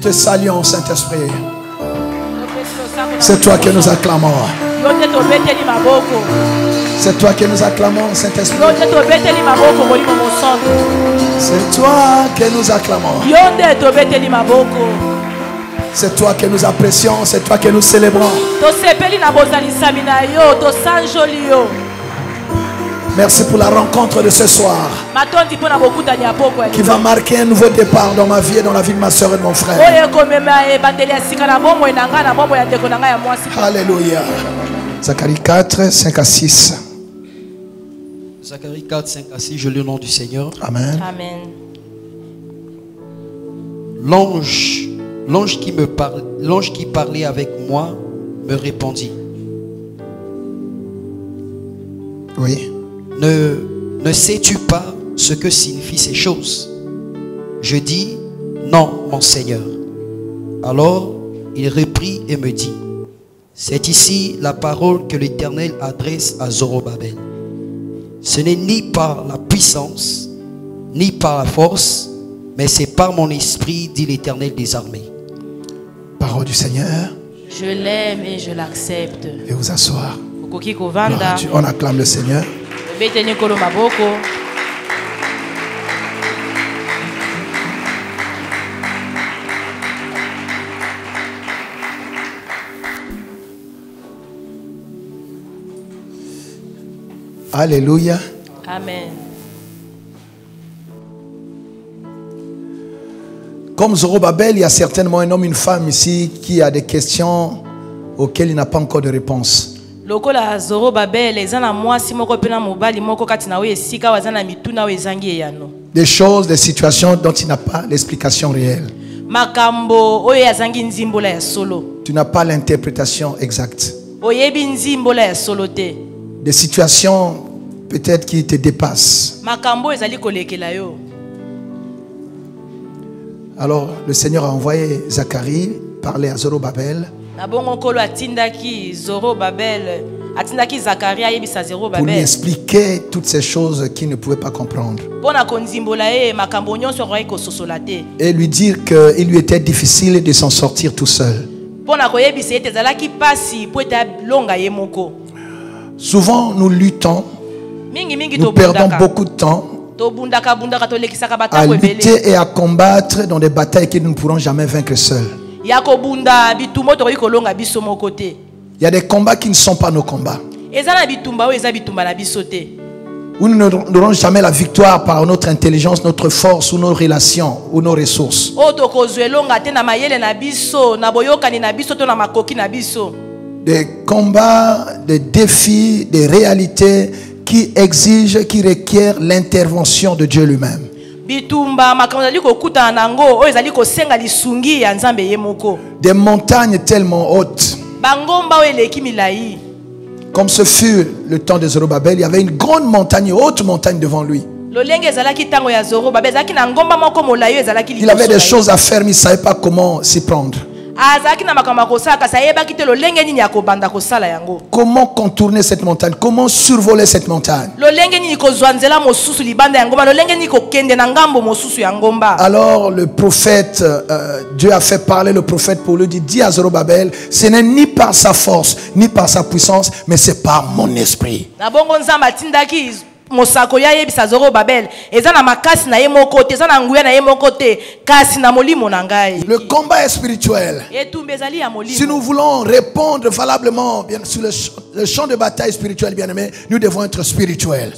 te saluons, Saint-Esprit. C'est toi que nous acclamons. C'est toi que nous acclamons, Saint-Esprit. C'est toi que nous acclamons. C'est toi que nous apprécions, c'est toi que nous célébrons. Merci pour la rencontre de ce soir qui va marquer un nouveau départ dans ma vie et dans la vie de ma soeur et de mon frère. Alléluia. Zacharie 4, 5 à 6. Zacharie 4, 5 à 6, je lis le nom du Seigneur. Amen. Amen. L'ange qui parlait avec moi me répondit. Oui. Ne sais-tu pas ce que signifient ces choses? Je dis, non, mon Seigneur. Alors, il reprit et me dit, c'est ici la parole que l'Éternel adresse à Zorobabel. Ce n'est ni par la puissance, ni par la force, mais c'est par mon esprit, dit l'Éternel des armées. Parole du Seigneur. Je l'aime et je l'accepte. Et vous asseoir. On acclame le Seigneur. Alléluia. Amen. Comme Zorobabel, il y a certainement un homme, une femme ici qui a des questions auxquelles il n'a pas encore de réponse. Lokola Zorobabel ezana mwasi moko pena mobali moko kati na we esika wazana mituna we ezangi eyano. Des choses, des situations dont il n'a pas l'explication réelle. Makambo oyo yazangi nzimbola ya solo. Tu n'as pas l'interprétation exacte. Oyebi nzimbola ya solo te. Des situations peut-être qui te dépassent. Makambo ezali kolekela yo. Alors le Seigneur a envoyé Zacharie parler à Zorobabel. Pour lui expliquer toutes ces choses qu'il ne pouvait pas comprendre. Et lui dire qu'il lui était difficile de s'en sortir tout seul. Souvent nous luttons, nous perdons beaucoup de temps à lutter et à combattre dans des batailles que nous ne pourrons jamais vaincre seuls. Il y a des combats qui ne sont pas nos combats. Où nous n'aurons jamais la victoire par notre intelligence, notre force ou nos relations ou nos ressources. Des combats, des défis, des réalités qui exigent, qui requièrent l'intervention de Dieu lui-même. Des montagnes tellement hautes. Comme ce fut le temps de Zorobabel, il y avait une grande montagne, haute montagne devant lui. Il avait des choses à faire, mais il ne savait pas comment s'y prendre. Comment contourner cette montagne? Comment survoler cette montagne? Alors le prophète, Dieu a fait parler le prophète pour lui dire, dis à Zorobabel, ce n'est ni par sa force, ni par sa puissance, mais c'est par mon esprit. Le combat est spirituel. Si nous voulons répondre valablement bien sur le champ de bataille spirituel, bien aimé, nous devons être spirituels.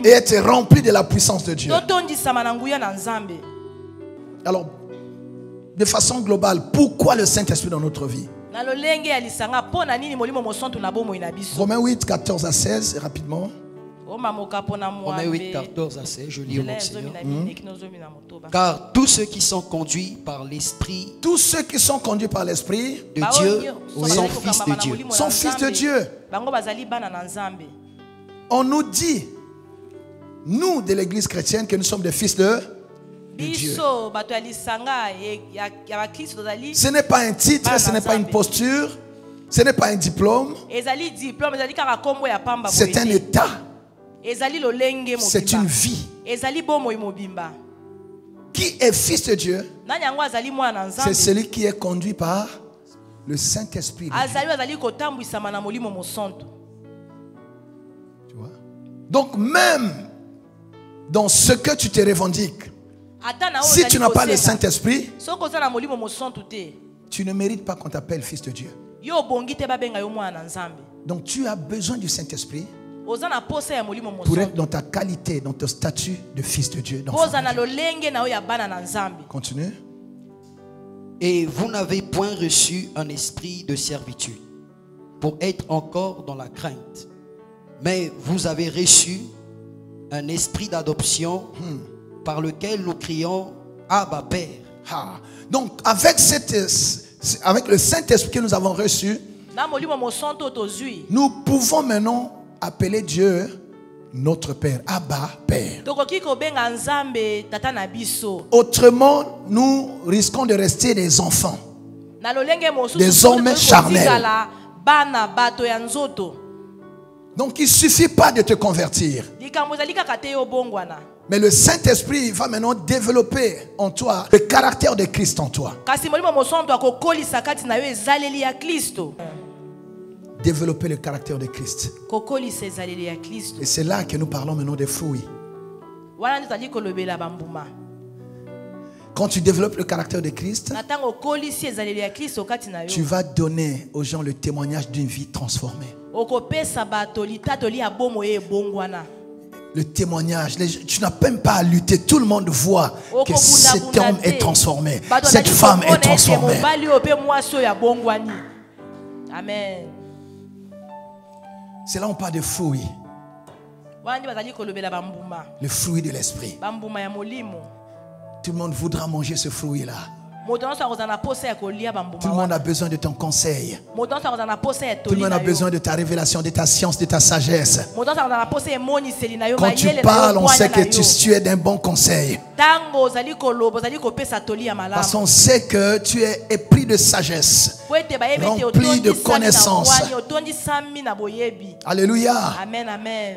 Et être remplis de la puissance de Dieu. Alors, de façon globale, pourquoi le Saint-Esprit dans notre vie? Romains 8, 14 à 16, rapidement. Romains 8, 14 à 16, je lis au nom du Seigneur. Car tous ceux qui sont conduits par l'Esprit, tous ceux qui sont conduits par l'Esprit de Dieu sont fils de Dieu. Sont fils de Dieu. On nous dit, nous de l'Église chrétienne, que nous sommes des fils de Dieu. Ce n'est pas un titre, ce n'est pas une posture, ce n'est pas un diplôme. C'est un état. C'est une vie. Qui est fils de Dieu? C'est celui qui est conduit par le Saint-Esprit. Tu vois? Donc même dans ce que tu te revendiques, si tu n'as pas le Saint-Esprit, tu ne mérites pas qu'on t'appelle fils de Dieu. Donc tu as besoin du Saint-Esprit pour être dans ta qualité, dans ton statut de fils de Dieu. Continue. Et vous n'avez point reçu un esprit de servitude pour être encore dans la crainte, mais vous avez reçu un esprit d'adoption par lequel nous crions Abba Père. Donc avec le Saint-Esprit que nous avons reçu, nous pouvons maintenant appeler Dieu notre Père, Abba Père. Autrement, nous risquons de rester des enfants, des hommes charnels. Donc il ne suffit pas de te convertir, mais le Saint-Esprit va maintenant développer en toi le caractère de Christ en toi. Développer le caractère de Christ. Et c'est là que nous parlons maintenant des fruits. Quand tu développes le caractère de Christ, tu vas donner aux gens le témoignage d'une vie transformée. Le témoignage, tu n'as même pas à lutter. Tout le monde voit que cet homme est transformé, cette femme est transformée. Amen. C'est là on parle de fruits. Le fruit de l'esprit. Tout le monde voudra manger ce fruit-là. Tout le monde a besoin de ton conseil. Tout le monde a besoin de ta révélation, de ta science, de ta sagesse. Quand tu parles, on sait que tu es d'un bon conseil. Parce qu'on sait que tu es épris de sagesse, rempli de connaissances. Alléluia. Amen, amen.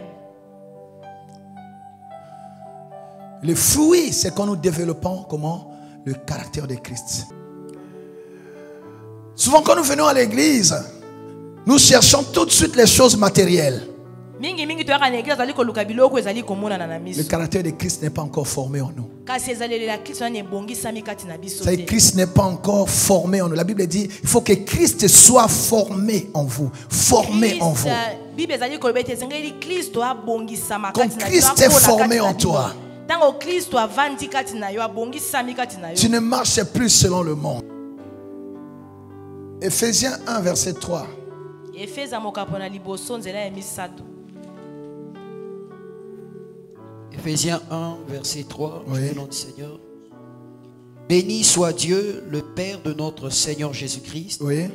Le fruit, c'est quand nous développons comment? Le caractère de Christ. Souvent quand nous venons à l'église, nous cherchons tout de suite les choses matérielles. Le caractère de Christ n'est pas encore formé en nous. Christ n'est pas encore formé en nous. La Bible dit il faut que Christ soit formé en vous. Formé en vous. Quand Christ est formé en toi, tu ne marches plus selon le monde. Ephésiens 1 verset 3. Ephésiens 1 verset 3. Oui. Au nom du Seigneur. Béni soit Dieu, le Père de notre Seigneur Jésus-Christ, oui,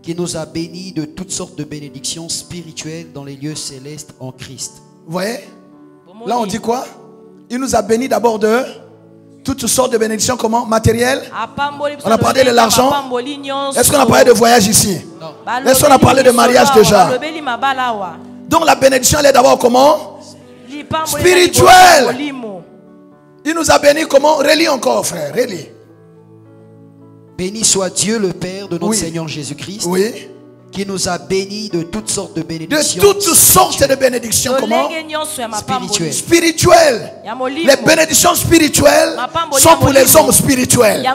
qui nous a bénis de toutes sortes de bénédictions spirituelles dans les lieux célestes en Christ. Vous voyez? Là on dit quoi? Il nous a bénis d'abord de toutes sortes de bénédictions, comment? Matérielles. On a parlé de l'argent. Est-ce qu'on a parlé de voyage ici? Non. Est-ce qu'on a parlé de mariage déjà? Donc la bénédiction elle est d'abord comment? Spirituelle. Il nous a bénis comment? Relis encore frère, relis. Béni soit Dieu le Père de notre Seigneur Jésus-Christ. Oui. Qui nous a bénis de toutes sortes de bénédictions. De toutes sortes de bénédictions, comment? Spirituelles. Spirituelles. Les bénédictions spirituelles sont pour les hommes spirituels.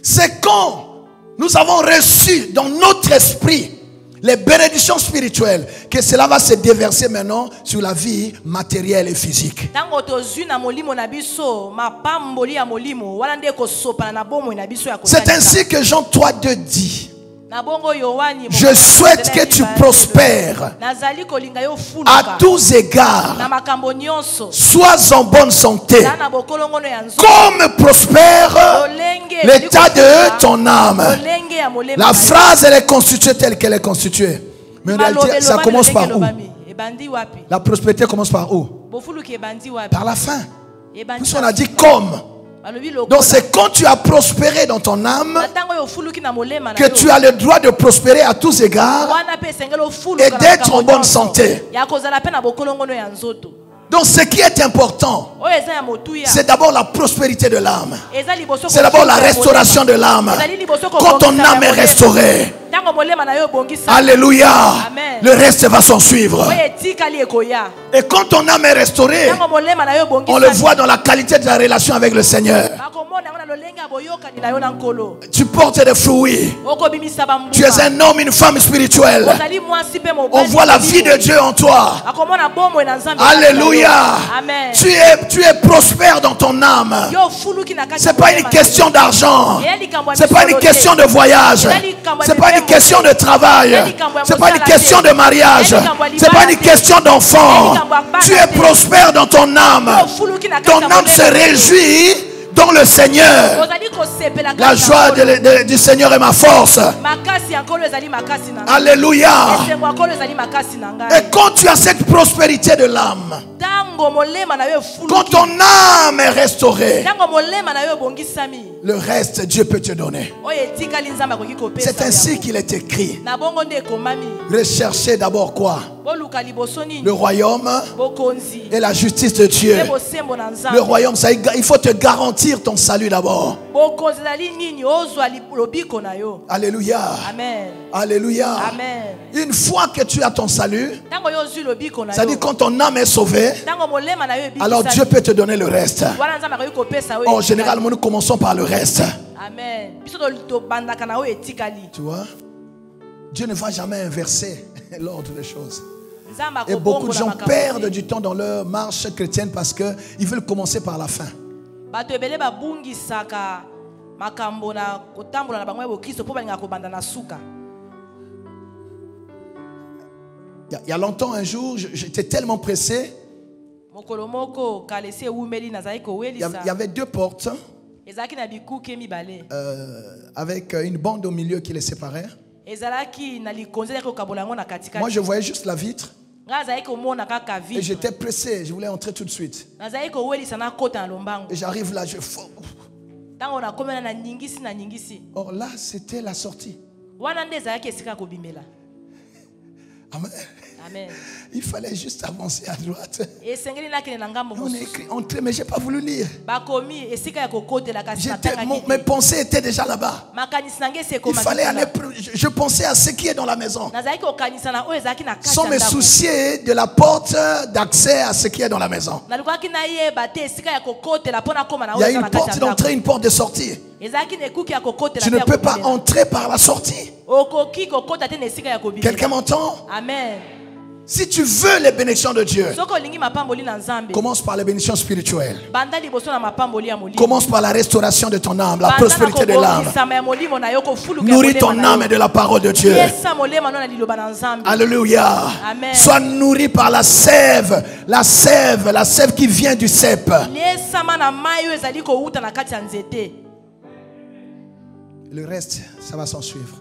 C'est quand nous avons reçu dans notre esprit les bénédictions spirituelles que cela va se déverser maintenant sur la vie matérielle et physique. C'est ainsi que Jean 3:2 dit: je souhaite que tu prospères à tous égards, sois en bonne santé, comme prospère l'état de ton âme. La phrase elle est constituée telle qu'elle est constituée, mais en réalité ça commence par où? La prospérité commence par où? Par la fin. Puisqu'on a dit comme. Donc c'est quand tu as prospéré dans ton âme que tu as le droit de prospérer à tous égards et d'être en bonne santé. Donc ce qui est important, c'est d'abord la prospérité de l'âme. C'est d'abord la restauration de l'âme. Quand ton âme est restaurée, alléluia, le reste va s'en suivre. Et quand ton âme est restaurée, on le voit dans la qualité de la relation avec le Seigneur. Tu portes des fruits. Tu es un homme, une femme spirituelle. On voit la vie de Dieu en toi. Alléluia. Tu es prospère dans ton âme. Ce n'est pas une question d'argent. Ce n'est pas une question de voyage. Ce n'est pas une question de travail. Ce n'est pas une question de mariage. Ce n'est pas une question d'enfant. Tu es prospère dans ton âme. Ton âme se réjouit dans le Seigneur. La joie du Seigneur est ma force. Alléluia. Et quand tu as cette prospérité de l'âme, quand ton âme est restaurée, le reste Dieu peut te donner. C'est ainsi qu'il est écrit. Recherchez d'abord quoi? Le royaume et la justice de Dieu. Le royaume, ça, il faut te garantir ton salut d'abord. Alléluia. Amen. Alléluia. Amen. Une fois que tu as ton salut, ça dit quand ton âme est sauvée, alors Dieu peut te donner le reste. En général, nous commençons par le reste. Amen. Tu vois, Dieu ne va jamais inverser l'ordre des choses. Et beaucoup de gens perdent du temps dans leur marche chrétienne parce qu'ils veulent commencer par la fin. Il y a longtemps, un jour, j'étais tellement pressé. Il y avait deux portes avec une bande au milieu qui les séparait. Moi, je voyais juste la vitre. Et j'étais pressé, je voulais entrer tout de suite. Et j'arrive là, je fous. Or là, c'était la sortie. Amen. Amen. Il fallait juste avancer à droite. On est écrit entrer, mais je n'ai pas voulu lire. Mes pensées étaient déjà là-bas. Il fallait aller. Je pensais à ce qui est dans la maison, sans me soucier de la porte d'accès à ce qui est dans la maison. Il y a une porte d'entrée, une porte de sortie. Tu ne peux pas entrer par la sortie. Quelqu'un m'entend? Amen. Si tu veux les bénédictions de Dieu, commence par les bénédictions spirituelles. Commence par la restauration de ton âme, la prospérité de l'âme. Nourris ton âme de la parole de Dieu. Alléluia. Amen. Sois nourri par la sève qui vient du cep. Le reste, ça va s'en suivre.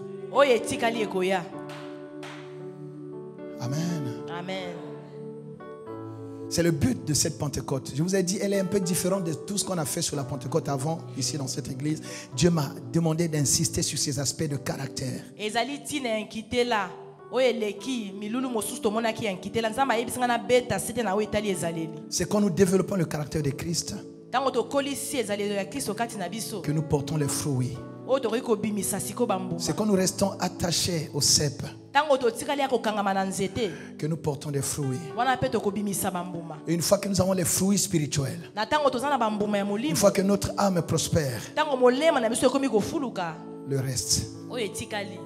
Amen. Amen. C'est le but de cette Pentecôte. Je vous ai dit, elle est un peu différente de tout ce qu'on a fait sur la Pentecôte avant, ici dans cette église. Dieu m'a demandé d'insister sur ces aspects de caractère. C'est quand nous développons le caractère de Christ que nous portons les fruits. C'est quand nous restons attachés au cep que nous portons des fruits. Et une fois que nous avons les fruits spirituels, une fois que notre âme prospère, le reste,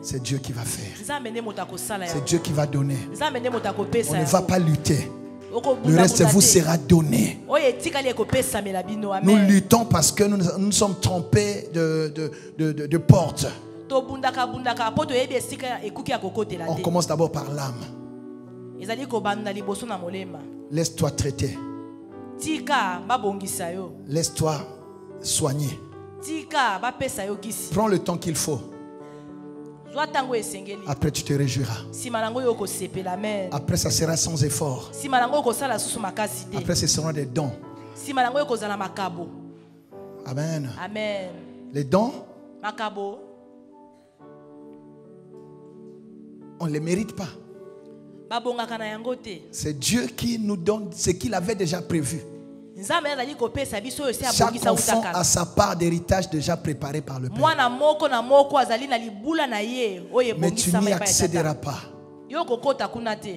c'est Dieu qui va faire. C'est Dieu qui va donner. On ne va pas lutter. Le reste vous sera donné. Nous luttons parce que nous sommes trompés de portes. On commence d'abord par l'âme. Laisse-toi traiter. Laisse-toi soigner. Prends le temps qu'il faut. Après tu te réjouiras. Après ça sera sans effort. Après ce sera des dons. Amen. Amen. Les dons, Makabo. on ne les mérite pas. C'est Dieu qui nous donne ce qu'il avait déjà prévu. Chaque enfant a sa part d'héritage déjà préparée par le Père. Mais tu n'y accéderas pas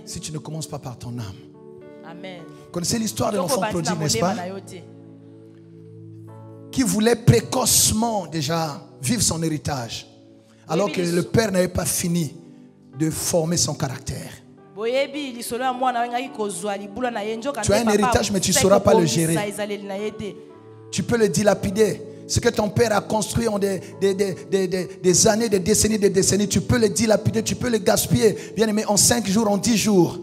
si tu ne commences pas par ton âme. Amen. Vous connaissez l'histoire de l'enfant prodigue, n'est-ce pas? Qui voulait précocement déjà vivre son héritage, alors que le Père n'avait pas fini de former son caractère. Tu as un héritage, mais tu ne sauras pas le gérer. Tu peux le dilapider. Ce que ton père a construit en des années, des décennies, tu peux le dilapider, tu peux le gaspiller. Bien aimé, en 5 jours, en 10 jours.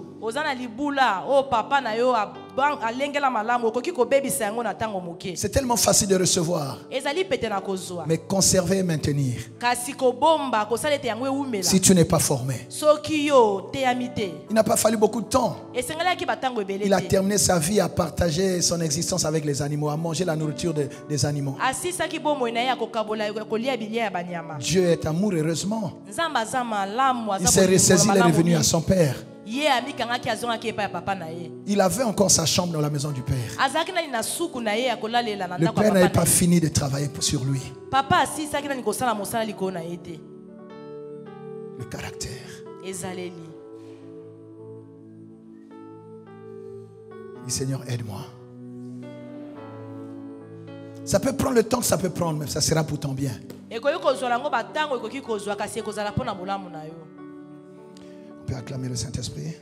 C'est tellement facile de recevoir. Mais conserver et maintenir, si tu n'es pas formé. Il n'a pas fallu beaucoup de temps. Il a terminé sa vie à partager son existence avec les animaux, à manger la nourriture des animaux. Dieu est amour, heureusement. Il s'est ressaisi, il est revenu à son père. Il avait encore sa chambre dans la maison du Père. Le Père n'avait pas fini de travailler sur lui. Le caractère. Dis Seigneur, aide-moi. Ça peut prendre le temps que ça peut prendre, mais ça sera pour ton bien. On peut acclamer le Saint-Esprit.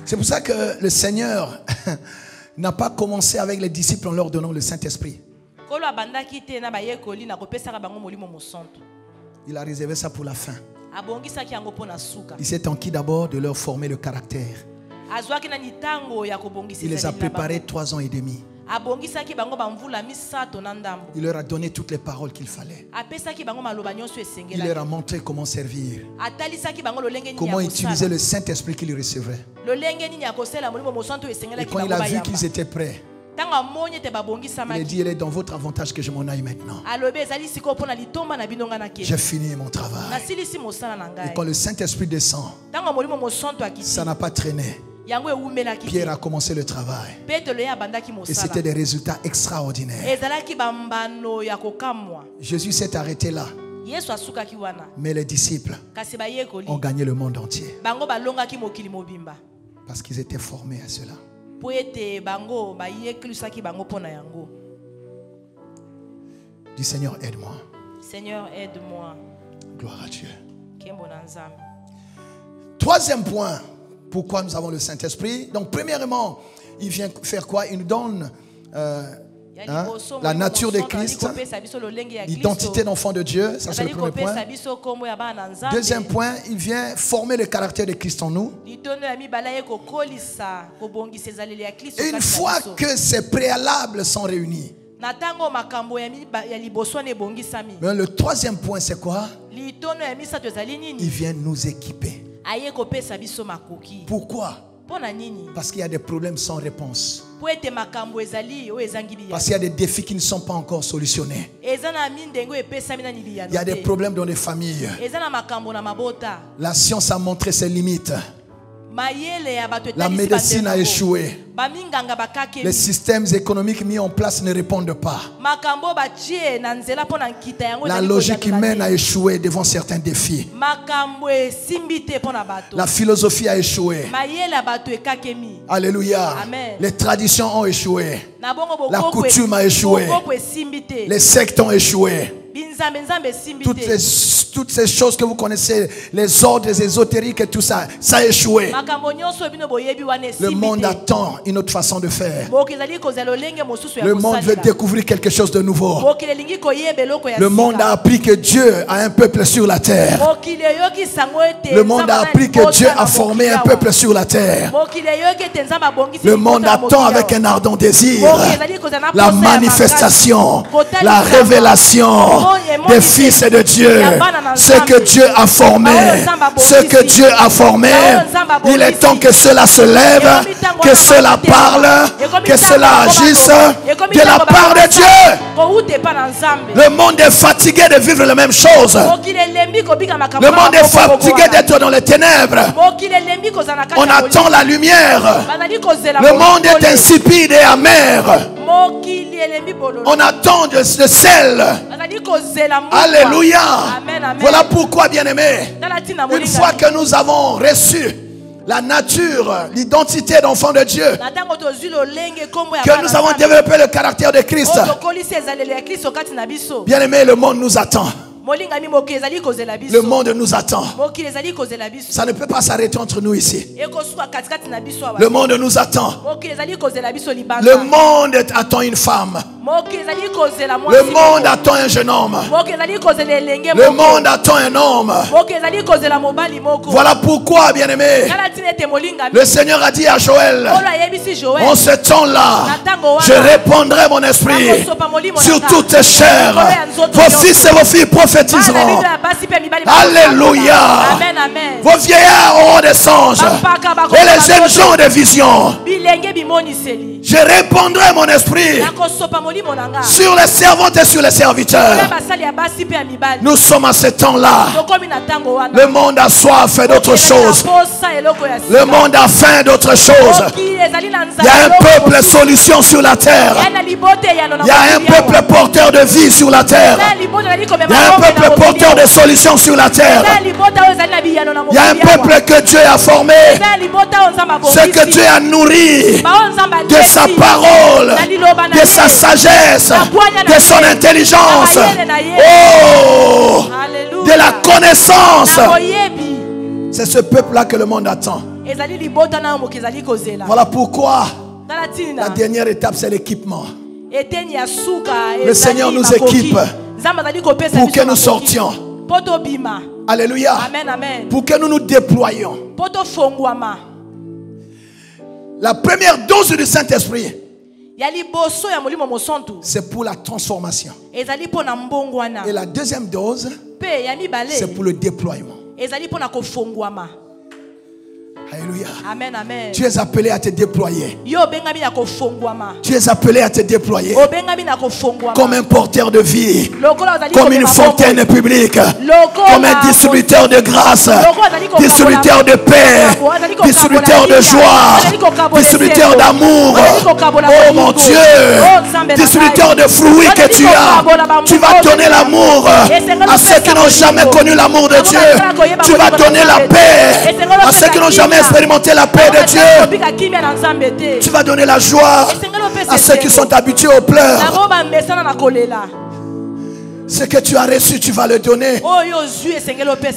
C'est pour ça que le Seigneur n'a pas commencé avec les disciples en leur donnant le Saint-Esprit. Il a réservé ça pour la fin. Il s'est enquis d'abord de leur former le caractère. Il les a préparés 3 ans et demi. Il leur a donné toutes les paroles qu'il fallait. Il leur a montré comment servir, comment utiliser le Saint-Esprit qu'il recevait. Et quand il a vu qu'ils étaient prêts, il a dit, il est dans votre avantage que je m'en aille maintenant. J'ai fini mon travail. Et quand le Saint-Esprit descend, ça n'a pas traîné. Pierre a commencé le travail. Et c'était des résultats extraordinaires. Jésus s'est arrêté là. Mais les disciples ont gagné le monde entier. Parce qu'ils étaient formés à cela. Dis Seigneur, aide-moi. Seigneur, aide-moi. Gloire à Dieu. 3e point. Pourquoi nous avons le Saint-Esprit? Donc premièrement, il vient faire quoi? Il nous donne la nature de Christ, l'identité d'enfant de Dieu. Ça c'est le premier point. 2e point, il vient former le caractère de Christ en nous. Et une fois que ces préalables sont réunis, mais le 3e point c'est quoi? Il vient nous équiper. Pourquoi? Parce qu'il y a des problèmes sans réponse. Parce qu'il y a des défis qui ne sont pas encore solutionnés. Il y a des problèmes dans les familles. La science a montré ses limites. La médecine a échoué. Les systèmes économiques mis en place ne répondent pas. La logique humaine a échoué devant certains défis. La philosophie a échoué. Alléluia. Les traditions ont échoué. La coutume a échoué. Les sectes ont échoué. Toutes ces choses que vous connaissez, les ordres ésotériques et tout ça, ça a échoué. Le monde attend une autre façon de faire. Le monde veut découvrir quelque chose de nouveau. Le monde a appris que Dieu a un peuple sur la terre. Le monde a appris que Dieu a formé un peuple sur la terre. Le monde attend avec un ardent désir la manifestation, la révélation des fils de Dieu. Ce que Dieu a formé, ce que Dieu a formé, il est temps que cela se lève, que cela parle, que cela agisse de la part de Dieu. Le monde est fatigué de vivre les mêmes choses. Le monde est fatigué d'être dans les ténèbres. On attend la lumière. Le monde est insipide et amer. On attend de sel. Alléluia. Voilà pourquoi, bien-aimés, une fois que nous avons reçu la nature, l'identité d'enfant de Dieu, que nous avons développé le caractère de Christ, bien-aimés, le monde nous attend. Le monde nous attend. Ça ne peut pas s'arrêter entre nous ici. Le monde nous attend. Le monde attend une femme. Le monde attend un jeune homme. Le monde attend un homme. Voilà pourquoi, bien-aimé, le Seigneur a dit à Joël, en ce temps-là, je répandrai mon esprit sur toute chair. Vos fils et vos filles prophétiseront. Alléluia. Vos vieillards auront des songes et les jeunes gens des visions. Je répandrai mon esprit sur les servantes et sur les serviteurs. Nous sommes à ce temps-là. Le monde a soif d'autre chose. Le monde a faim d'autre chose. Il y a un peuple solution sur la terre. Il y a un peuple porteur de vie sur la terre. Il y a un peuple porteur de solutions sur la terre. Il y a un peuple que Dieu a formé. Ce que Dieu a nourri de sa parole, de sa sagesse, de son intelligence, oh, de la connaissance. C'est ce peuple-là que le monde attend. Voilà pourquoi la dernière étape, c'est l'équipement. Le Seigneur nous équipe pour que nous sortions. Alléluia. Pour que nous nous déployions. La première dose du Saint-Esprit, c'est pour la transformation. Et la deuxième dose, c'est pour le déploiement. Alléluia. Amen, amen. Tu es appelé à te déployer. Tu es appelé à te déployer comme un porteur de vie, comme une fontaine publique, comme un distributeur de grâce, distributeur de paix, distributeur de joie, distributeur d'amour. Oh mon Dieu, distributeur de fruits que tu as. Tu vas donner l'amour à ceux qui n'ont jamais connu l'amour de Dieu. Tu vas donner la paix à ceux qui n'ont jamais expérimenter la paix de Dieu. Tu vas donner la joie à ceux qui sont habitués aux pleurs. Ce que tu as reçu, tu vas le donner.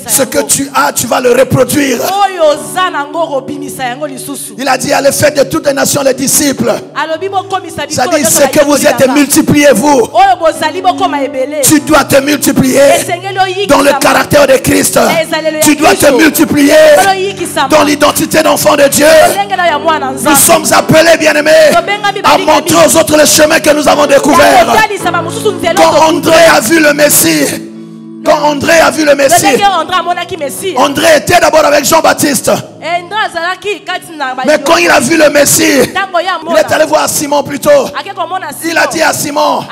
Ce que tu as, tu vas le reproduire. Il a dit à l'effet de toutes les nations les disciples. Ça dit ce que vous êtes, multipliez-vous. Tu dois te multiplier dans le caractère de Christ. Tu dois te multiplier dans l'identité d'enfant de Dieu. Nous sommes appelés, bien-aimés, à montrer aux autres le chemin que nous avons découvert. Quand André a vu le Messie, André était d'abord avec Jean-Baptiste. Mais quand il a vu le Messie, il est allé voir Simon plutôt. Il a dit à Simon,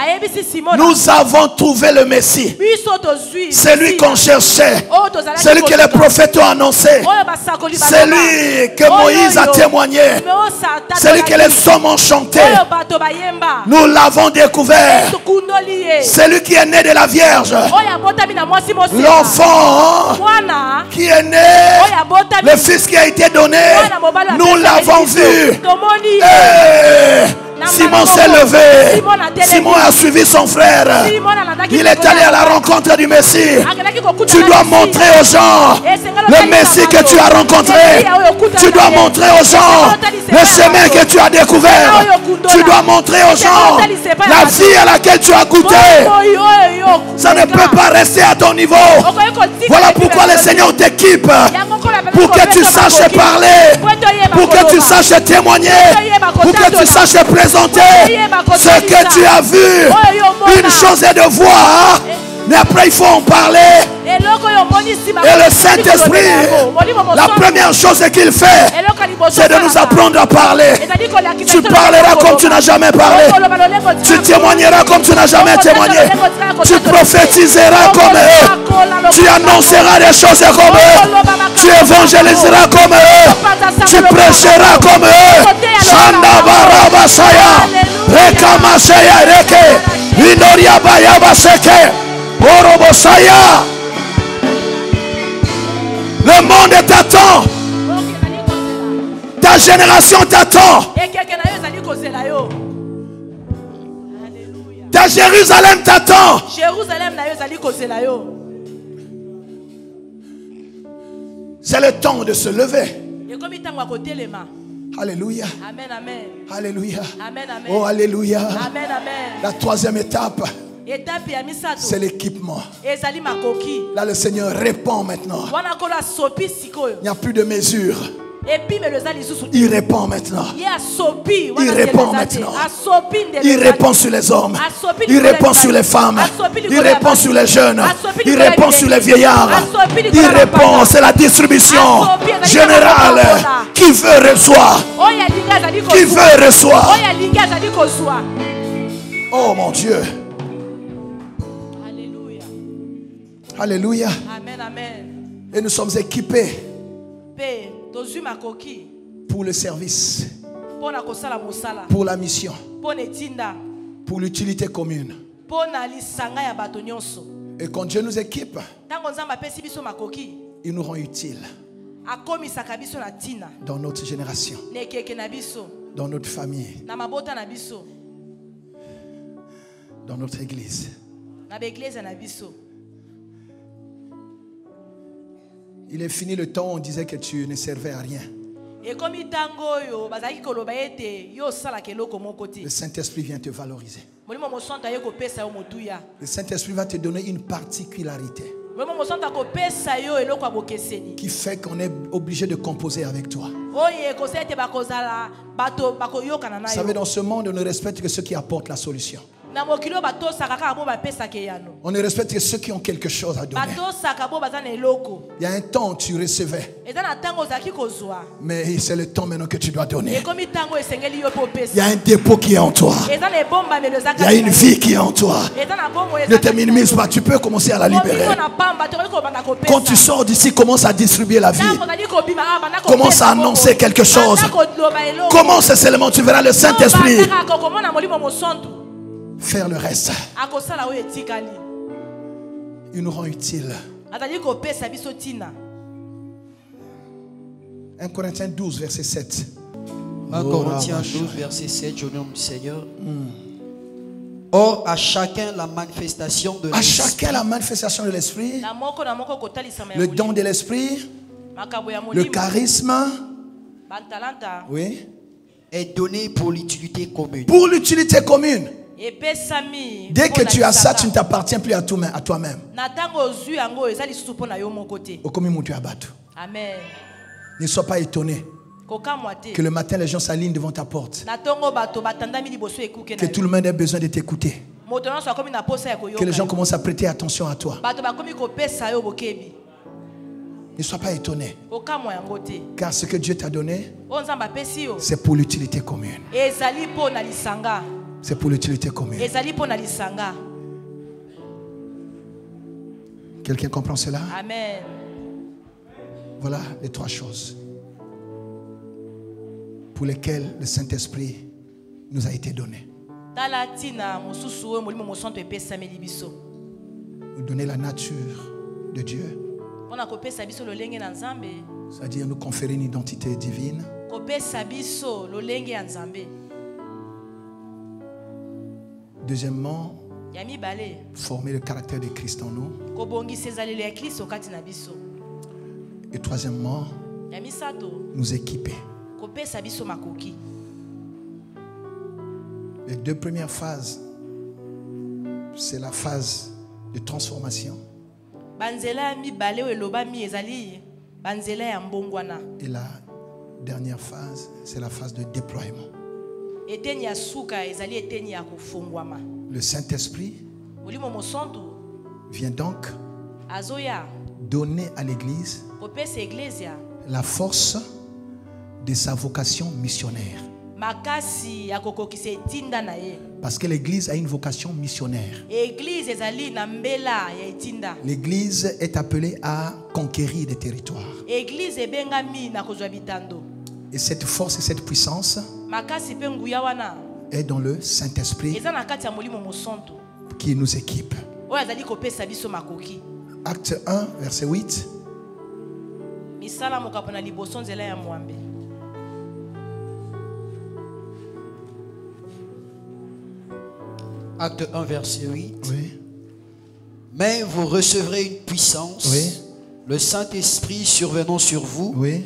nous avons trouvé le Messie. C'est lui qu'on cherchait. C'est lui que les prophètes ont annoncé. C'est lui que Moïse a témoigné. C'est lui que les hommes ont chanté. Nous l'avons découvert. C'est lui qui est né de la Vierge. L'enfant qui est né, le fils qui a été donné, nous l'avons vu. Simon s'est levé. Simon a suivi son frère. Il est allé à la rencontre du Messie. Tu dois montrer aux gens le Messie que tu as rencontré. Tu dois montrer aux gens le chemin que tu as découvert. Tu dois montrer aux gens la vie à laquelle tu as goûté. Ça ne peut pas rester à ton niveau. Voilà pourquoi le Seigneur t'équipe. Pour que tu saches parler. Pour que tu saches témoigner. Pour que tu saches présenter ce que tu as vu. Une chose est de voir Mais après, il faut en parler. Et le Saint-Esprit, la première chose qu'il fait, c'est de nous apprendre à parler. Tu parleras comme tu n'as jamais parlé. Tu témoigneras comme tu n'as jamais témoigné. Tu prophétiseras comme eux. Tu annonceras des choses comme eux. Tu évangéliseras comme eux. Tu prêcheras comme eux. Shanda Barabasaya, Rekamasaya Reke, Inoria Bayabaseke, Orobosaya. Le monde t'attend. Ta génération t'attend. Ta Jérusalem t'attend. C'est le temps de se lever. Alléluia. Amen, amen. Alléluia. Amen, amen. Oh, alléluia. Amen, amen. La troisième étape, c'est l'équipement. Là, le Seigneur répond maintenant. Il n'y a plus de mesure. Il répond maintenant. Il répond maintenant. Il répond sur les hommes. Il répond sur les femmes. Il répond sur les jeunes. Il répond sur les vieillards. Il répond, c'est la distribution générale. Qui veut reçoit. Qui veut reçoit. Oh mon Dieu. Alléluia. Alléluia. Amen, amen. Et nous sommes équipés pour le service, pour la mission, pour l'utilité commune. Et quand Dieu nous équipe, il nous rend utiles dans notre génération, dans notre famille, dans notre église. Il est fini le temps où on disait que tu ne servais à rien. Le Saint-Esprit vient te valoriser. Le Saint-Esprit va te donner une particularité qui fait qu'on est obligé de composer avec toi. Vous savez, dans ce monde, on ne respecte que ceux qui apportent la solution. On ne respecte que ceux qui ont quelque chose à donner. Il y a un temps où tu recevais, mais c'est le temps maintenant que tu dois donner. Il y a un dépôt qui est en toi. Il y a une vie qui est en toi. Ne te minimise pas, tu peux commencer à la libérer. Quand tu sors d'ici, commence à distribuer la vie. Commence à annoncer quelque chose. Commence seulement, tu verras le Saint-Esprit faire le reste. Il nous rend utile. 1 Corinthiens 12, verset 7. 1 Corinthiens 12, verset 7, au nom du Seigneur. Or, à chacun la manifestation de l'esprit. À chacun la manifestation de l'esprit. Le don de l'esprit. Le charisme. Oui. Est donné pour l'utilité commune. Pour l'utilité commune. Dès que tu as ça, tu ne t'appartiens plus à toi-même. Amen. Ne sois pas étonné que le matin les gens s'alignent devant ta porte. Que tout le monde ait besoin de t'écouter. Que les gens commencent à prêter attention à toi. Ne sois pas étonné. Car ce que Dieu t'a donné, c'est pour l'utilité commune. C'est pour l'utilité commune. Quelqu'un comprend cela? Amen. Voilà les trois choses pour lesquelles le Saint-Esprit nous a été donné. Nous donner la nature de Dieu. C'est-à-dire nous conférer une identité divine. Deuxièmement, former le caractère de Christ en nous. Et troisièmement, nous équiper. Les deux premières phases, c'est la phase de transformation. Et la dernière phase, c'est la phase de déploiement. Le Saint-Esprit vient donc donner à l'Église la force de sa vocation missionnaire. Parce que l'Église a une vocation missionnaire. L'Église est appelée à conquérir des territoires. Et cette force et cette puissance est dans le Saint-Esprit qui nous équipe. Acte 1, verset 8. Acte 1, verset 8. Oui. Mais vous recevrez une puissance, oui, le Saint-Esprit survenant sur vous, oui,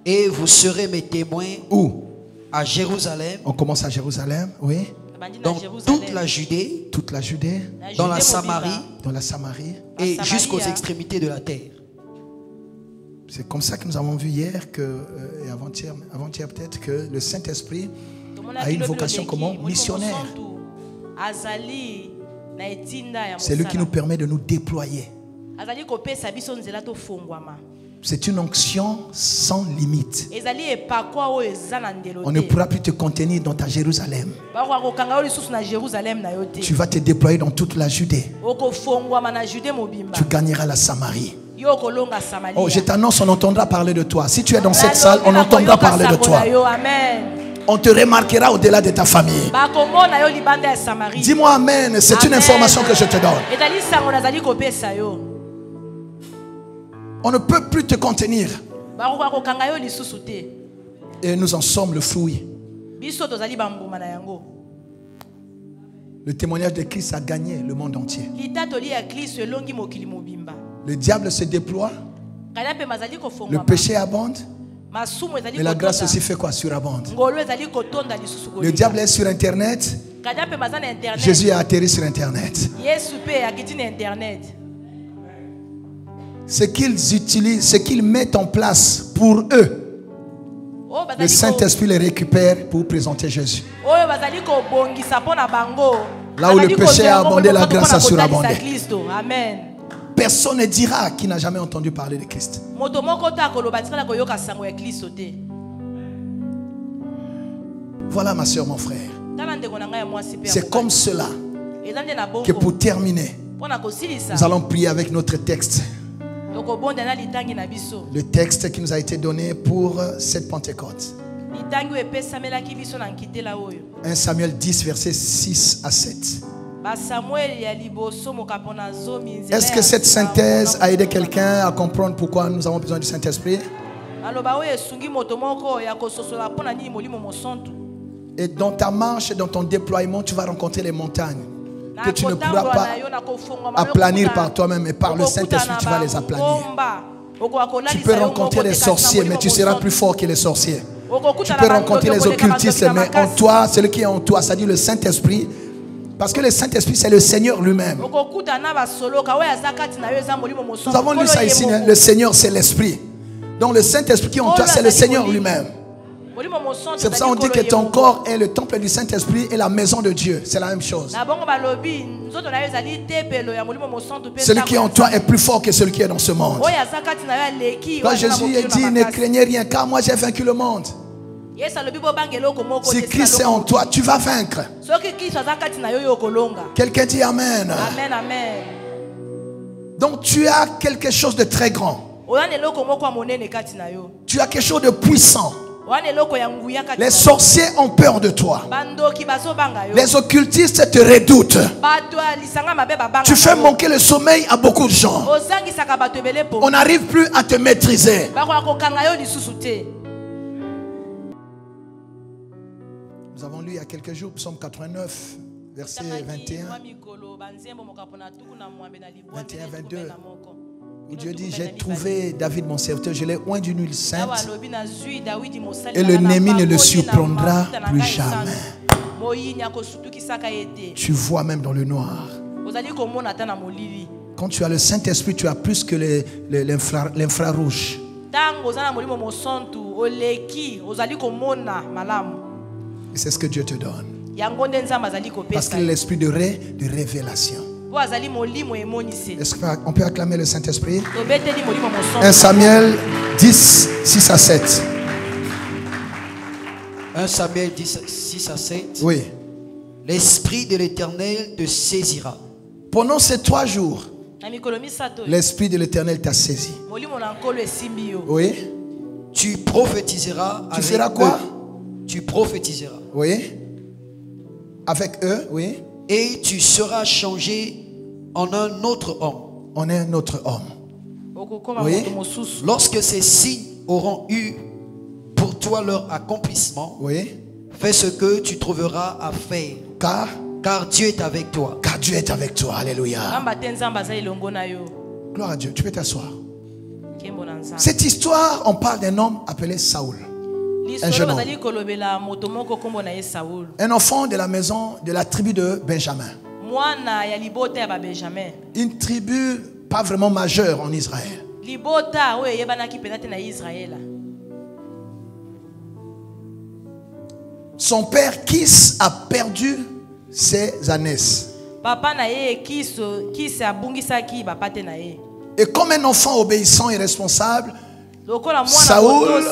et vous serez mes témoins. Où? À Jérusalem. On commence à Jérusalem, oui. Dans toute la Judée, dans la Samarie, et jusqu'aux extrémités de la terre. C'est comme ça que nous avons vu hier que, et avant-hier peut-être, que le Saint-Esprit a une vocation comment? Missionnaire. C'est lui qui nous permet de nous déployer. C'est une onction sans limite. On ne pourra plus te contenir dans ta Jérusalem. Tu vas te déployer dans toute la Judée. Tu gagneras la Samarie. Oh, je t'annonce, on entendra parler de toi. Si tu es dans cette salle, on entendra parler de toi. On te remarquera au-delà de ta famille. Dis-moi amen. C'est une information que je te donne. On ne peut plus te contenir. Et nous en sommes le fruit. Le témoignage de Christ a gagné le monde entier. Le diable se déploie. Le péché abonde. Mais la grâce aussi fait quoi? Surabonde. Le diable est sur Internet. Jésus a atterri sur Internet. Ce qu'ils utilisent, ce qu'ils mettent en place pour eux, le Saint-Esprit les récupère pour présenter Jésus. Là où le péché a abondé, la grâce a surabondé. Personne ne dira qui n'a jamais entendu parler de Christ. Voilà ma soeur, mon frère. C'est comme cela que pour terminer, nous allons prier avec notre texte. Le texte qui nous a été donné pour cette Pentecôte. 1 Samuel 10, versets 6 à 7. Est-ce que cette synthèse a aidé quelqu'un à comprendre pourquoi nous avons besoin du Saint-Esprit? Et dans ta marche, dans ton déploiement, tu vas rencontrer les montagnes que tu ne pourras pas aplanir par toi-même, et par le Saint-Esprit tu vas les aplanir. Tu peux rencontrer les sorciers, mais tu seras plus fort que les sorciers. Tu peux rencontrer les occultistes, mais en toi, celui qui est en toi, c'est-à-dire le Saint-Esprit, parce que le Saint-Esprit c'est le Seigneur lui-même. Nous avons lu ça ici, hein? Le Seigneur c'est l'Esprit. Donc le Saint-Esprit qui est en toi c'est le Seigneur lui-même. C'est pour ça qu'on dit que ton corps est le temple du Saint-Esprit et la maison de Dieu. C'est la même chose. Celui qui est en toi est plus fort que celui qui est dans ce monde. Quand Jésus a dit ne craignez rien car moi j'ai vaincu le monde. Si Christ est en toi, tu vas vaincre. Quelqu'un dit Amen. Amen, amen. Donc tu as quelque chose de très grand. Tu as quelque chose de puissant. Les sorciers ont peur de toi. Les occultistes te redoutent. Tu fais manquer le sommeil à beaucoup de gens. On n'arrive plus à te maîtriser. Nous avons lu il y a quelques jours Psaume 89, verset 21. 21-22. Où Dieu dit, j'ai trouvé David mon serviteur, je l'ai oint d'une huile sainte, et le ennemi ne le surprendra plus jamais. Tu vois même dans le noir. Quand tu as le Saint-Esprit, tu as plus que l'infrarouge. Et c'est ce que Dieu te donne. Parce qu'il est l'esprit de révélation. Est-ce qu'on peut acclamer le Saint-Esprit? 1 Samuel 10, 6 à 7. 1 Samuel 10, 6 à 7. Oui. L'Esprit de l'Éternel te saisira. Pendant ces 3 jours, l'Esprit de l'Éternel t'a saisi. Oui. Tu prophétiseras. Tu feras quoi? Tu prophétiseras. Oui. Avec eux, oui. Et tu seras changé en un autre homme. On est un autre homme. Oui. Lorsque ces signes auront eu pour toi leur accomplissement, oui, fais ce que tu trouveras à faire. Car Dieu est avec toi. Car Dieu est avec toi. Alléluia. Gloire à Dieu. Tu peux t'asseoir. Cette histoire, on parle d'un homme appelé Saoul. Un jeune homme. Un enfant de la maison de la tribu de Benjamin. Une tribu pas vraiment majeure en Israël. Son père Kis a perdu ses ânesses. Et comme un enfant obéissant et responsable, Saoul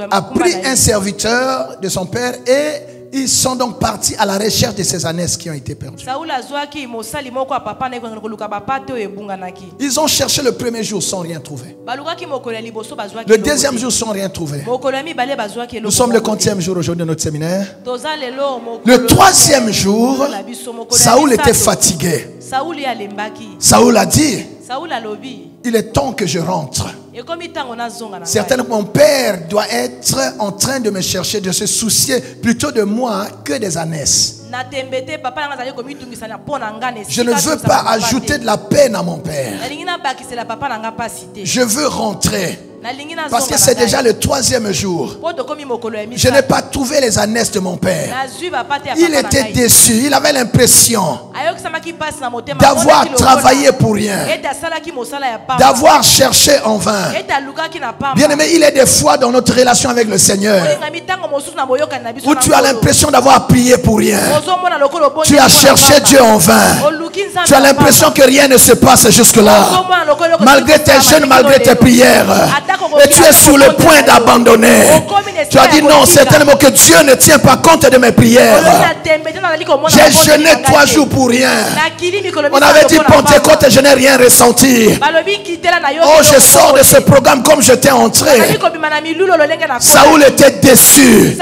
a pris un serviteur de son père et ils sont donc partis à la recherche de ces ânesses qui ont été perdues. Ils ont cherché le premier jour sans rien trouver. Le deuxième jour sans rien trouver. Nous sommes le 40e jour aujourd'hui de notre séminaire. Le 3e jour, Saoul était fatigué. Saoul a dit, il est temps que je rentre. Certainement, mon père doit être en train de me chercher, de se soucier plutôt de moi que des ânesses. Je ne veux pas ajouter de la peine à mon père. Je veux rentrer. Parce que c'est déjà le 3e jour. Je n'ai pas trouvé les ânesses de mon père. Il était déçu. Il avait l'impression d'avoir travaillé pour rien, d'avoir cherché en vain. Bien aimé, il est des fois dans notre relation avec le Seigneur où tu as l'impression d'avoir prié pour rien. Tu as cherché Dieu en vain. Tu as l'impression que rien ne se passe jusque-là. Malgré tes jeûnes, malgré tes prières. Et tu es sur le point d'abandonner. Tu as dit non, certainement que Dieu ne tient pas compte de mes prières. J'ai jeûné 3 jours pour rien. On avait dit Pentecôte et je n'ai rien ressenti. Oh, je sors de ce programme comme j'étais entré. Saoul était déçu.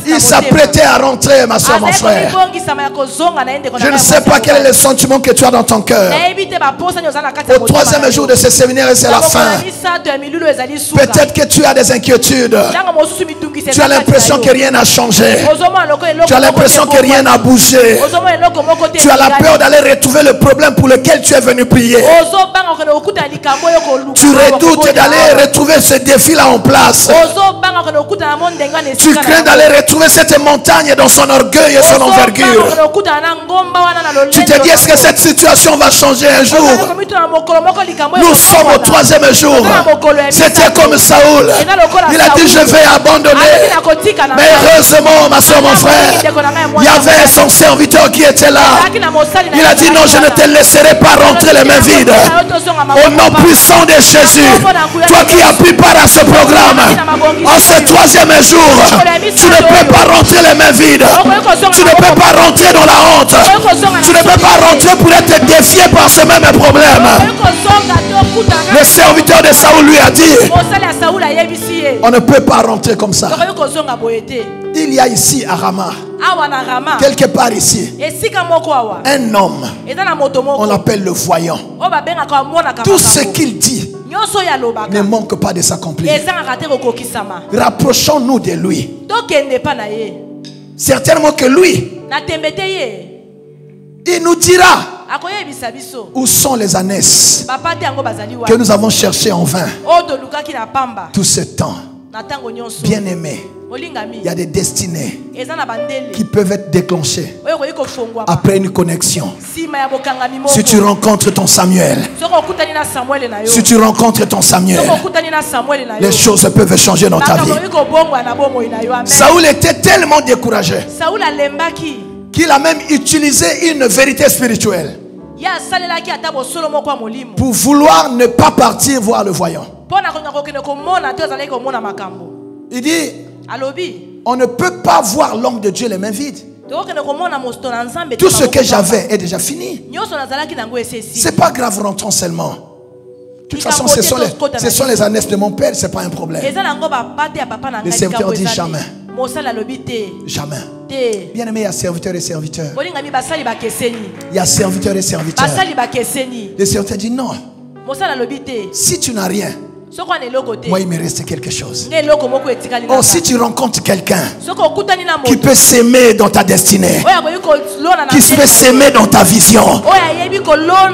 Il s'apprêtait à rentrer, ma soeur, mon frère. Je ne sais pas quel est le sentiment que tu as dans ton cœur. Au 3e jour de ce séminaire, c'est la fin. Peut-être que tu as des inquiétudes. Tu as l'impression que rien n'a changé. Tu as l'impression que rien n'a bougé. Tu as la peur d'aller retrouver le problème pour lequel tu es venu prier. Tu redoutes d'aller retrouver ce défi-là en place. Tu crains d'aller retrouver cette montagne dans son orgueil et son envergure. Tu te dis, est-ce que cette situation va changer un jour? Nous sommes au 3e jour. C'était comme Saoul. Il a dit, je vais abandonner. Mais heureusement, ma soeur, mon frère, il y avait son serviteur qui était là. Il a dit, non, je ne te laisserai pas rentrer les mains vides. Au nom puissant de Jésus, toi qui as pris part à ce programme, en ce 3e jour, tu ne peux pas rentrer les mains vides. Tu ne peux pas rentrer dans la honte. Tu ne peux pas rentrer pour être défié par ce même problème. Le serviteur de Saoul lui a dit, on ne peut pas rentrer comme ça. Il y a ici à Rama, quelque part ici, un homme, on l'appelle le voyant. Tout ce qu'il dit ne manque pas de s'accomplir. Rapprochons-nous de lui. Certainement que lui, il nous dira où sont les ânesses que nous avons cherchées en vain tout ce temps. Bien aimé, il y a des destinées qui peuvent être déclenchées après une connexion. Si tu rencontres ton Samuel, si tu rencontres ton Samuel, les choses peuvent changer dans ta vie. Saoul était tellement découragé qu'il a même utilisé une vérité spirituelle. pour vouloir ne pas partir voir le voyant. Il dit, on ne peut pas voir l'homme de Dieu les mains vides. Tout ce que j'avais est déjà fini. C'est pas grave, rentrons seulement. De toute façon, ce sont les ânesses de mon père, c'est pas un problème. Le serviteur dit jamais. Jamais. Bien aimé, il y a serviteur et serviteur. Il y a serviteur et serviteur. Le serviteur dit non. Si tu n'as rien, moi il me reste quelque chose. Oh, si tu rencontres quelqu'un qui peut s'aimer dans ta destinée, qui peut s'aimer dans ta vision,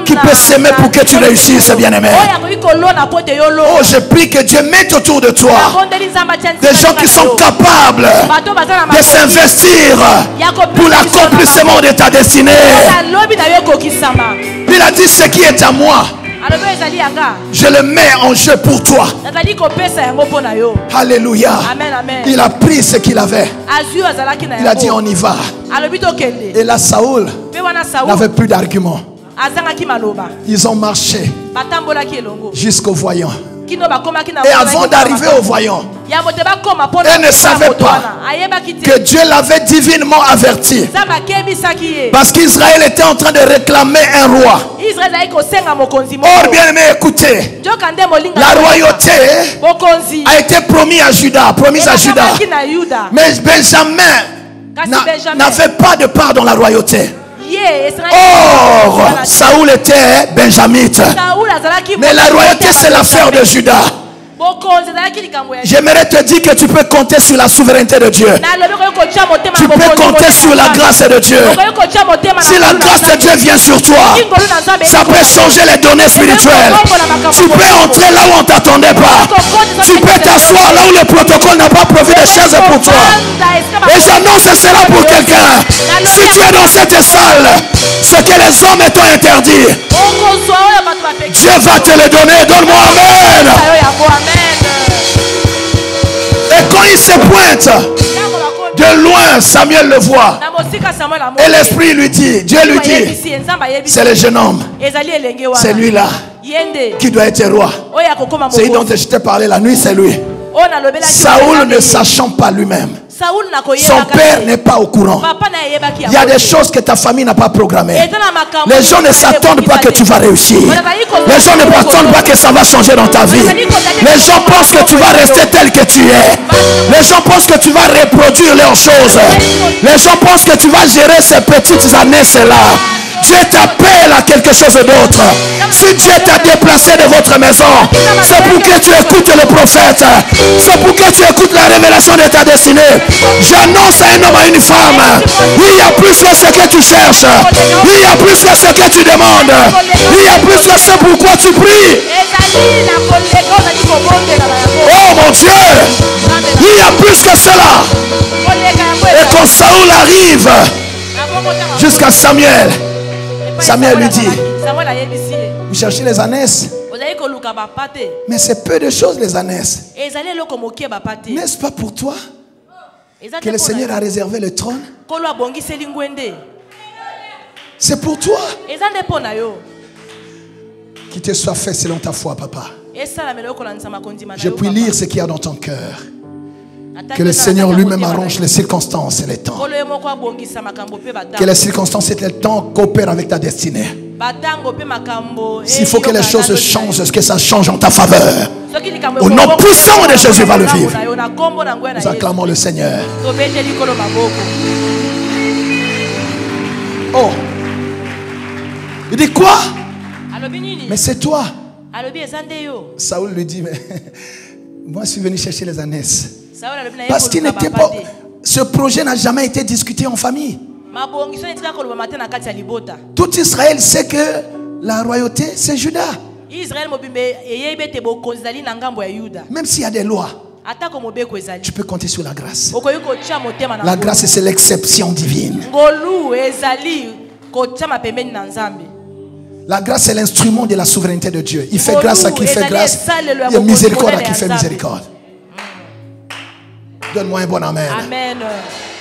qui peut s'aimer pour que tu réussisses, bien aimé. Oh, je prie que Dieu mette autour de toi des gens qui sont capables de s'investir pour l'accomplissement de ta destinée. Il a dit, ce qui est à moi, je le mets en jeu pour toi. Alléluia. Il a pris ce qu'il avait. Il a dit, on y va. Et là, Saoul n'avait plus d'arguments. Ils ont marché jusqu'au voyant. Et avant d'arriver au voyant, elle ne savait pas que Dieu l'avait divinement averti. Parce qu'Israël était en train de réclamer un roi. Or, bien aimé, écoutez, la royauté a été promise à Juda. Mais Benjamin n'avait pas de part dans la royauté. Or, Saoul était benjamite. Mais la royauté, c'est l'affaire de Juda. J'aimerais te dire que tu peux compter sur la souveraineté de Dieu. Tu peux compter sur la grâce de Dieu. Si la grâce de Dieu vient sur toi, ça peut changer les données spirituelles. Tu peux entrer là où on ne t'attendait pas. Tu peux t'asseoir là où le protocole n'a pas prévu de chaises pour toi. Et j'annonce cela pour quelqu'un. Si tu es dans cette salle, ce que les hommes t'ont interdit, Dieu va te le donner. Donne-moi amen. Et quand il se pointe, de loin, Samuel le voit. Et l'esprit lui dit, Dieu lui dit, c'est le jeune homme. C'est lui-là qui doit être roi. C'est lui dont je t'ai parlé la nuit, c'est lui. Saoul ne sachant pas lui-même. Son père n'est pas au courant. Il y a des choses que ta famille n'a pas programmées. Les gens ne s'attendent pas que tu vas réussir. Les gens ne s'attendent pas que ça va changer dans ta vie. Les gens pensent que tu vas rester tel que tu es. Les gens pensent que tu vas reproduire leurs choses. Les gens pensent que tu vas gérer ces petites années-là. Dieu t'appelle à quelque chose d'autre. Si Dieu t'a déplacé de votre maison, c'est pour que tu écoutes le prophète. C'est pour que tu écoutes la révélation de ta destinée. J'annonce à un homme, à une femme, il y a plus que ce que tu cherches. Il y a plus que ce que tu demandes. Il y a plus que ce pourquoi tu pries. Oh mon Dieu, il y a plus que cela. Et quand Saoul arrive jusqu'à Samuel, Samuel lui dit, vous cherchez les ânesses, mais c'est peu de choses les ânesses. N'est-ce pas pour toi que le Seigneur a réservé le trône? C'est pour toi. Qu'il te soit fait selon ta foi, papa. Je puis lire ce qu'il y a dans ton cœur. Que le Seigneur lui-même arrange les circonstances et les temps. Que les circonstances et les temps coopèrent avec ta destinée. S'il faut que les choses changent, que ça change en ta faveur. Au nom puissant de Jésus va le vivre. Nous acclamons le Seigneur. Oh. Il dit quoi? Mais c'est toi. Saoul lui dit, mais moi je suis venu chercher les ânesses. Parce qu'il n'était pas. Ce projet n'a jamais été discuté en famille. Tout Israël sait que la royauté c'est Juda. Même s'il y a des lois, tu peux compter sur la grâce. La grâce c'est l'exception divine. La grâce c'est l'instrument de la souveraineté de Dieu. Il fait grâce à qui fait grâce. Il y a miséricorde à qui fait miséricorde. Donne-moi un bon amen. Amen.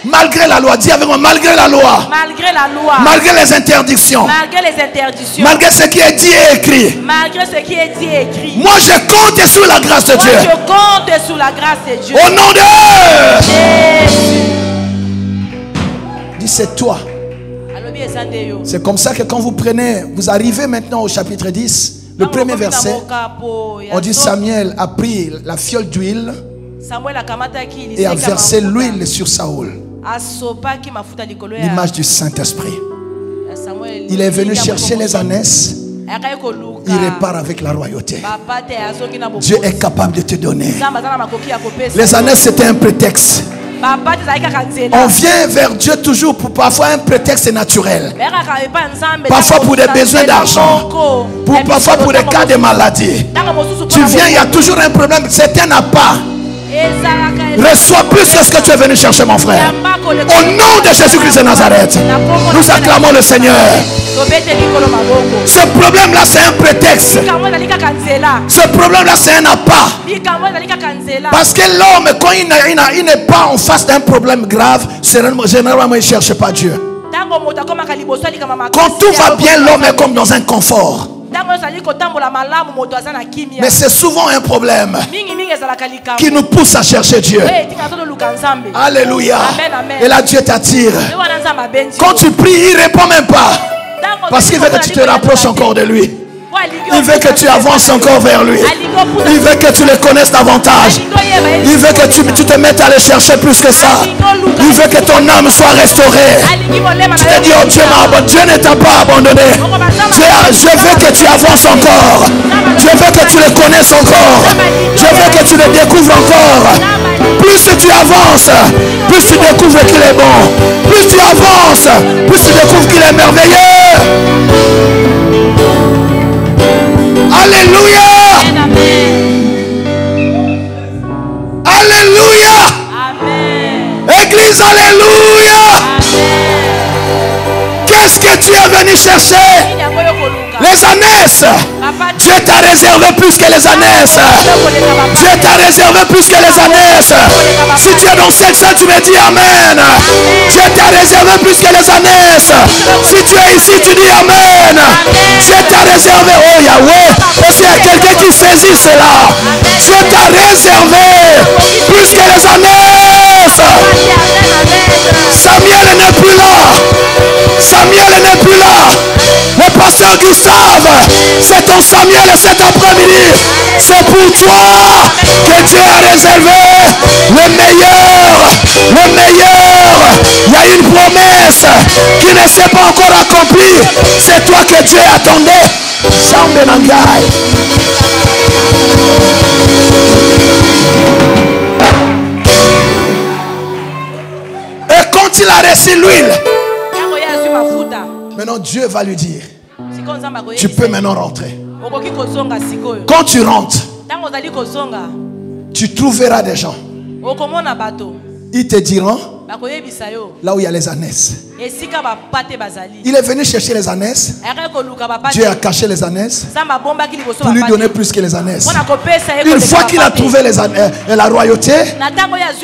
Malgré la loi, dis avec moi, malgré la loi. Malgré la loi. Malgré les interdictions. Malgré les interdictions. Malgré ce qui est dit et écrit. Malgré ce qui est dit et écrit. Moi je compte sur la grâce de Dieu. Moi je compte sur la grâce de Dieu. Au nom de Jésus. Dis c'est toi. C'est comme ça que quand vous prenez, vous arrivez maintenant au chapitre 10, le premier verset, on dit Samuel a pris la fiole d'huile et a versé l'huile sur Saoul. L'image du Saint-Esprit. Il est venu chercher les ânesses. Il repart avec la royauté. Dieu est capable de te donner. Les ânesses c'était un prétexte. On vient vers Dieu toujours pour parfois un prétexte naturel. Parfois pour des besoins d'argent. Parfois pour des cas de maladie. Tu viens, il y a toujours un problème. Certains n'ont pas. Reçois plus que ce que tu es venu chercher, mon frère. Au nom de Jésus-Christ de Nazareth, nous acclamons le Seigneur. Ce problème-là, c'est un prétexte. Ce problème-là, c'est un appât. Parce que l'homme, quand il n'est pas en face d'un problème grave, généralement, il ne cherche pas Dieu. Quand tout va bien, l'homme est comme dans un confort. Mais c'est souvent un problème qui nous pousse à chercher Dieu. Alléluia. Et là Dieu t'attire. Quand tu pries, il ne répond même pas. Parce qu'il veut que tu te rapproches encore de lui. Il veut que tu avances encore vers lui. Il veut que tu le connaisses davantage. Il veut que tu te mettes à le chercher plus que ça. Il veut que ton âme soit restaurée. Tu te dis, oh Dieu m'a abandonné. Dieu ne t'a pas abandonné. Je veux que tu avances encore. Je veux que tu le connaisses encore. Je veux que tu le découvres encore. Plus tu avances, plus tu découvres qu'il est bon. Plus tu avances, plus tu découvres qu'il est merveilleux. Alléluia. Alléluia. Église, alléluia. Qu'est-ce que tu es venu chercher? Les ânesses. Dieu t'a réservé plus que les ânesses. Dieu t'a réservé plus que les ânesses. Si tu es dans cette salle, tu me dis Amen. Dieu t'a réservé plus que les ânesses. Si tu es ici, tu dis Amen. Dieu t'a réservé. Oh Yahweh. Est-ce qu'il y a quelqu'un qui saisit cela? Dieu t'a réservé plus que les ânesses. Samuel n'est plus là. Samuel n'est plus là. Le pasteur Gustave, c'est ton Samuel cet après-midi. C'est pour toi que Dieu a réservé le meilleur. Le meilleur. Il y a une promesse qui ne s'est pas encore accomplie. C'est toi que Dieu attendait. Chambe Nangai. Et quand il a reçu l'huile, maintenant Dieu va lui dire, tu peux maintenant rentrer. Quand tu rentres, tu trouveras des gens. Ils te diront là où il y a les ânesses. Il est venu chercher les ânesses. Dieu a caché les ânesses pour lui donner plus que les ânesses. Une fois qu'il a trouvé la royauté,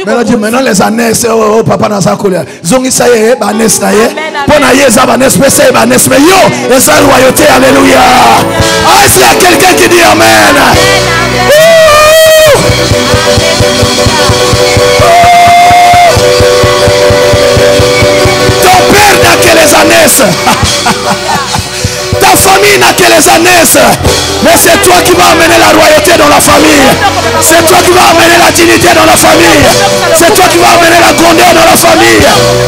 maintenant dit maintenant les ânesses, oh papa n'a pas coulé. Zongi ça y est, ânesses na ye. Pona ye za ânesses, mais c'est ânesses, mais yo, et sa royauté, alléluia. Ah, est-ce qu'il y a quelqu'un qui dit amen? Ton père n'a que les ânesses. Ta famille n'a que les ânesses. Mais c'est toi qui vas amener la royauté dans la famille. C'est toi qui vas amener la dignité dans la famille. C'est toi qui vas amener la grandeur dans la famille.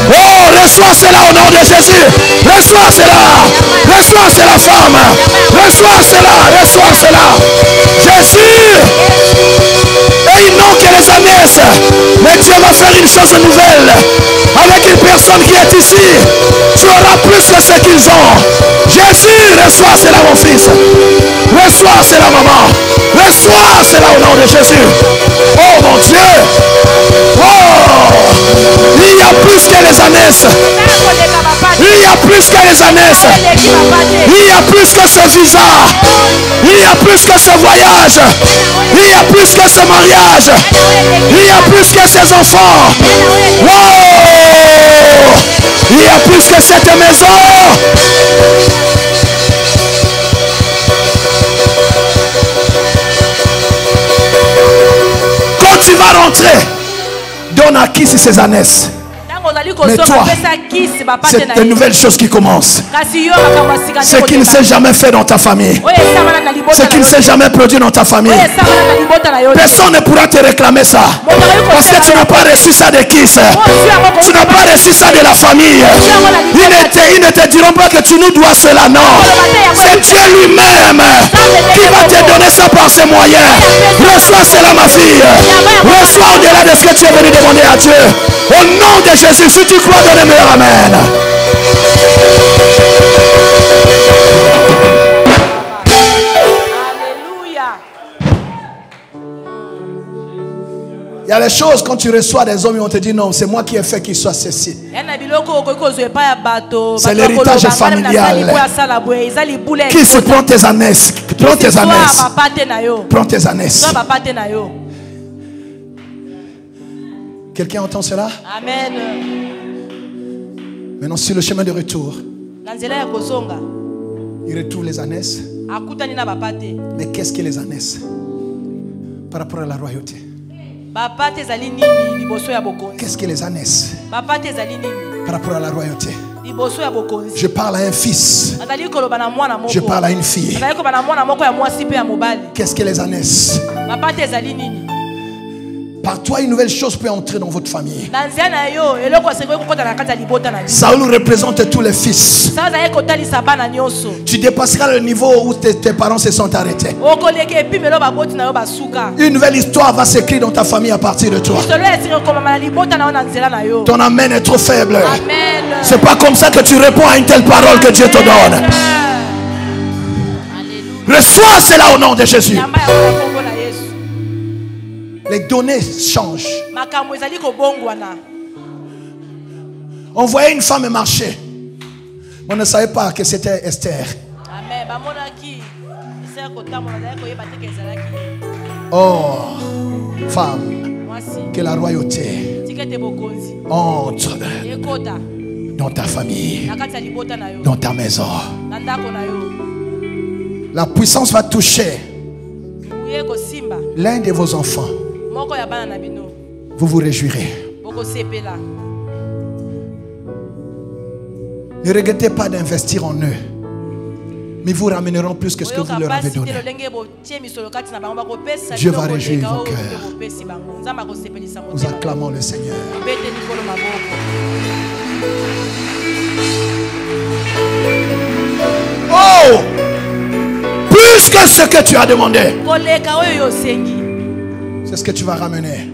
Oh, reçois cela au nom de Jésus. Reçois cela. Reçois cela, femme. Reçois cela. Reçois cela. Jésus. Et ils n'ont que les ânesses. Mais Dieu va faire une chose nouvelle. Avec une personne qui est ici, tu auras plus que ce qu'ils ont. Jésus, reçois cela, mon fils. Reçois cela, maman. Reçois cela au nom de Jésus. Oh mon Dieu. Oh, il y a plus que les ânesses. Il y a plus que les ânesses. Il y a plus que ce visa. Il y a plus que ce voyage. Il y a plus que ce mariage. Il y a plus que ces enfants. Wow. Il y a plus que cette maison. Quand tu vas rentrer, donne à qui ses ânesse. Mais toi, c'est de nouvelles choses qui commencent. Ce qui ne s'est jamais fait dans ta famille, ce qui ne s'est jamais produit dans ta famille, personne ne pourra te réclamer ça. Parce que tu n'as pas reçu ça de qui? Tu n'as pas reçu ça de la famille. Ils ne te diront pas que tu nous dois cela, non. C'est Dieu lui-même qui va te donner ça par ses moyens. Reçois cela, ma fille. Reçois au-delà de ce que tu es venu demander à Dieu. Au nom de Jésus, si tu crois, donne-moi amen. Alléluia. Il y a les choses quand tu reçois des hommes, ils vont te dire non, c'est moi qui ai fait qu'il soit ceci. C'est l'héritage familial. Qui se prend tes ânesses? Prends tes ânesses. Prends tes ânesses. Quelqu'un entend cela? Amen. Maintenant, sur le chemin de retour, il retrouve les ânesses. Mais qu'est-ce que les ânesses par rapport à la royauté? Qu'est-ce que les ânesses par rapport à la royauté? Je parle à un fils. Je parle à une fille. Qu'est-ce que les ânesses? Par toi, une nouvelle chose peut entrer dans votre famille. Saül représente tous les fils. Tu dépasseras le niveau où tes parents se sont arrêtés. Une nouvelle histoire va s'écrire dans ta famille à partir de toi. Ton amen est trop faible. C'est pas comme ça que tu réponds à une telle parole que Dieu te donne. Reçois cela au nom de Jésus. Les données changent. On voyait une femme marcher. On ne savait pas que c'était Esther. Oh, femme, que la royauté entre dans ta famille, dans ta maison. La puissance va toucher l'un de vos enfants. Vous vous réjouirez. Ne regrettez pas d'investir en eux, mais vous ramèneront plus que ce que vous leur avez donné. Dieu va réjouir vos cœurs. Nous acclamons le Seigneur. Oh! Plus que ce que tu as demandé. C'est ce que tu vas ramener.